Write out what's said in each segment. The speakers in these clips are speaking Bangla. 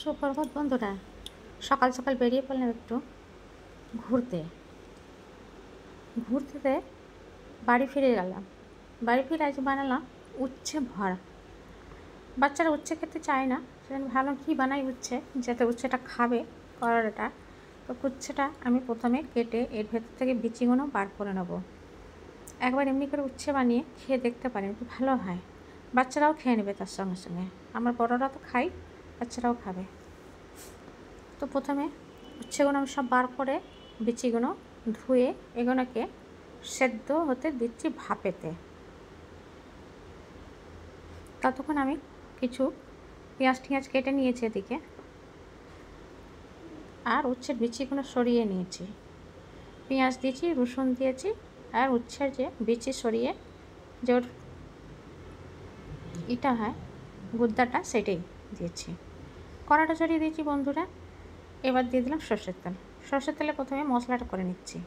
সুপ্রভাত বন্ধুরা। সকাল সকাল বেরিয়ে পড়লাম একটু ঘুরতে। ঘুরতে বাড়ি ফিরে গেলাম। বাড়ি ফিরে আজ বানালাম উচ্ছে ভরা। বাচ্চারা উচ্ছে খেতে চায় না, সেজন্য ভাবলাম কী বানাই উচ্ছে, যাতে উচ্ছেটা খাবে করলাটা। তো উচ্ছেটা আমি প্রথমে কেটে এর ভেতর থেকে বিচিগুলো বার করে নেব। একবার এমনি করে উচ্ছে বানিয়ে খেয়ে দেখতে পারেন, একটু ভালো হয়। বাচ্চারাও খেয়ে নেবে তার সঙ্গে সঙ্গে। আমার বড়রা তো খাই, বাচ্চারাও খাবে। তো প্রথমে উচ্ছেগুলো আমি সব বার করে বিচিগুলো ধুয়ে এগুলোকে সেদ্ধ হতে দিচ্ছি ভাপেতে। ততক্ষণ আমি কিছু পেঁয়াজ টিয়াজ কেটে নিয়েছি এদিকে, আর উচ্ছের বিচিগুলো সরিয়ে নিয়েছি। পেঁয়াজ দিয়েছি, রসুন দিয়েছি, আর উচ্ছের যে বিচি সরিয়ে যে ওর ইটা হয় গুদ্দাটা, সেটাই দিয়েছি। কড়াটা সরিয়ে দিয়েছি বন্ধুরা। এবার দিয়ে দিলাম সর্ষের তেল। সর্ষের তেলে প্রথমে মশলাটা করে নিচ্ছি।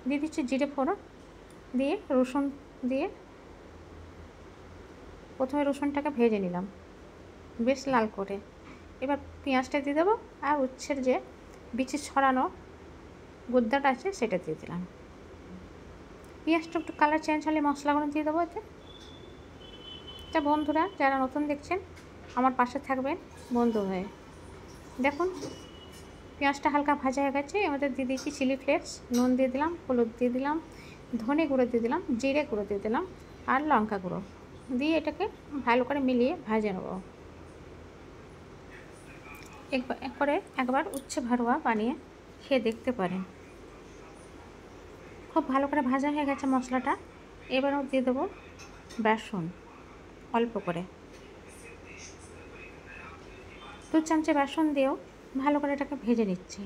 দিয়ে দিচ্ছি জিরে ফোড়ন, দিয়ে রসুন দিয়ে প্রথমে রসুনটাকে ভেজে নিলাম বেশ লাল করে। এবার পেঁয়াজটা দিয়ে দেবো, আর উচ্ছের যে বিচি ছড়ানো গুদ্দাটা আছে সেটা দিয়ে দিলাম। পেঁয়াজটা একটু কালার চেঞ্জ হলে মশলাগুলো দিয়ে দেবো এতে। তা বন্ধুরা যারা নতুন দেখছেন আমার পাশে থাকবেন বন্ধু হয়ে। দেখুন পেঁয়াজটা হালকা ভাজা হয়ে গেছে। আমাদের দিয়ে দিয়েছি চিলি ফ্লেক্স, নুন দিয়ে দিলাম, হলুদ দিয়ে দিলাম, ধনে গুঁড়ো দিয়ে দিলাম, জিরে গুঁড়ো দিয়ে দিলাম, আর লঙ্কা গুঁড়ো দিয়ে এটাকে ভালো করে মিলিয়ে ভেজে নেব। একবার উচ্ছে ভরোয়া বানিয়ে খেয়ে দেখতে পারেন। খুব ভালো করে ভাজা হয়ে গেছে মশলাটা। এবারও দিয়ে দেবো বেসন অল্প করে, 2 চামচ বেসন দিয়েও ভালো করে এটাকে ভেজে নিচ্ছি,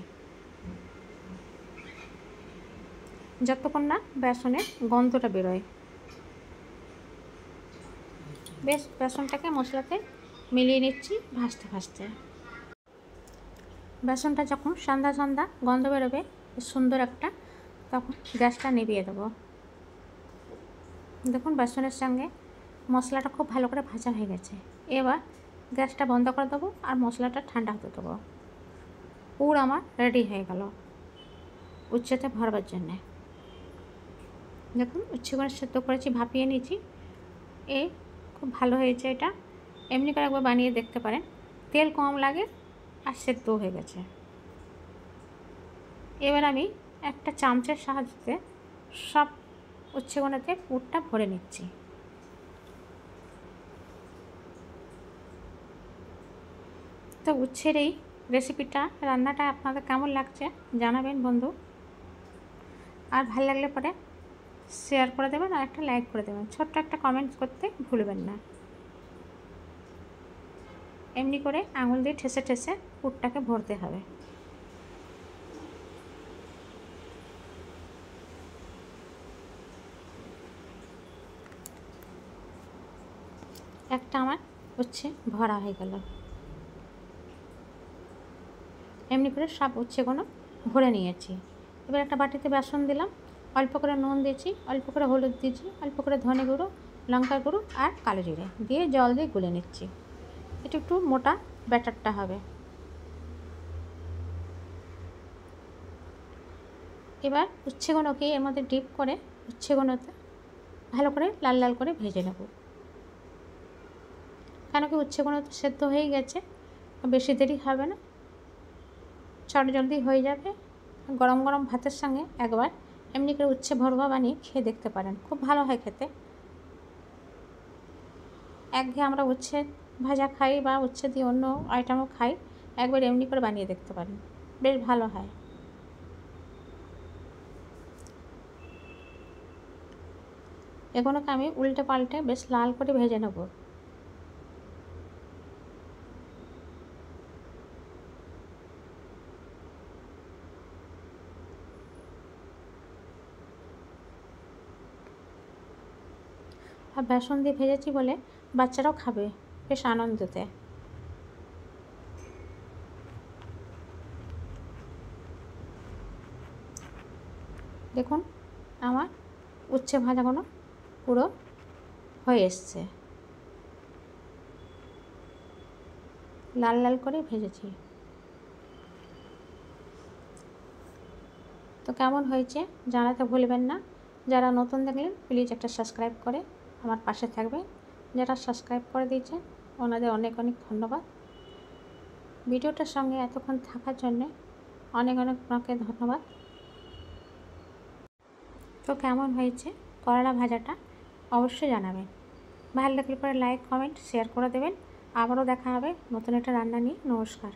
যতক্ষণ না বেসনের গন্ধটা বেরোয়। বেশ বেসনটাকে মশলাতে মিলিয়ে নিচ্ছি ভাজতে ভাজতে। বেসনটা যখন সন্ধ্যা সন্ধ্যা গন্ধ বেরোবে সুন্দর একটা, তখন গ্যাসটা নিভিয়ে দেবো। দেখুন বেসনের সঙ্গে মশলাটা খুব ভালো করে ভাজা হয়ে গেছে। এবার গ্যাসটা বন্ধ করে দেবো আর মশলাটা ঠান্ডা হতে দেবো। পুর আমার রেডি হয়ে গেল উচ্ছেতে ভরবার জন্যে। দেখুন উচ্ছেগুলো সেদ্ধ করেছি, ভাপিয়ে নিয়েছি। খুব ভালো হয়েছে এটা। এমনি করে একবার বানিয়ে দেখতে পারেন। তেল কম লাগে আর সেদ্ধ হয়ে গেছে। এবার আমি একটা চামচের সাহায্যে সব উচ্ছেগুলোতে পুরটা ভরে নিচ্ছি। তো উচ্ছের এই রেসিপিটা, রান্নাটা আপনাদের কেমন লাগছে জানাবেন বন্ধু। আর ভালো লাগলে পরে শেয়ার করে দেবেন আর একটা লাইক করে দেবেন। ছোট্ট একটা কমেন্ট করতে ভুলবেন না। এমনি করে আঙুল দিয়ে ঠেসে ঠেসে পুরটাকে ভরতে হবে। একটা আমার উচ্ছে ভরা হয়ে গেল। এমনি করে সব উচ্ছেগুলো ভরে নিয়েছি। এবার একটা বাটিতে বেসন দিলাম, অল্প করে নুন দিয়েছি, অল্প করে হলুদ দিয়েছি, অল্প করে ধনে গুঁড়ো, লঙ্কা গুঁড়ো আর কালো জিরে দিয়ে জল দিয়ে গুলে নিচ্ছি। এটা একটু মোটা ব্যাটারটা হবে। এবার উচ্ছেগুলোকে এর মধ্যে ডিপ করে উচ্ছেগুলোতে ভালো করে লাল লাল করে ভেজে নেব। কেন কি উচ্ছেগুলো তো সেদ্ধ হয়ে গেছে, বেশি দেরি হবে না, চট জলদি হয়ে যাবে। গরম গরম ভাতের সঙ্গে একবার এমনি করে উচ্ছে ভরুয়া বানিয়ে খেয়ে দেখতে পারেন, খুব ভালো হয় খেতে। একঘেয়ে আমরা উচ্ছে ভাজা খাই বা উচ্ছে দিয়ে অন্য আইটেমও খাই, একবার এমনি করে বানিয়ে দেখতে পারেন, বেশ ভালো হয়। এগুলোকে আমি উল্টে পাল্টে বেশ লাল করে ভেজে নেব। আর বেসন দিয়ে ভেজেছি বলে বাচ্চারাও খাবে বেশ আনন্দতে। দেখুন আমার উচ্ছে ভাজাগুলো পুরো হয়ে এসছে। লাল লাল করে ভেজেছি। তো কেমন হয়েছে জানাতে ভুলবেন না। যারা নতুন দেখলেন প্লিজ একটা সাবস্ক্রাইব করে আমার পাশে থাকবেন। যারা সাবস্ক্রাইব করে দিয়েছেন ওনাদের অনেক অনেক ধন্যবাদ। ভিডিওটার সঙ্গে এতক্ষণ থাকার জন্যে অনেক অনেক আপনাকে ধন্যবাদ। তো কেমন হয়েছে করলা ভাজাটা অবশ্যই জানাবেন। ভালো লাগলে পরে লাইক কমেন্ট শেয়ার করে দেবেন। আবারও দেখা হবে নতুন একটা রান্না নিয়ে। নমস্কার।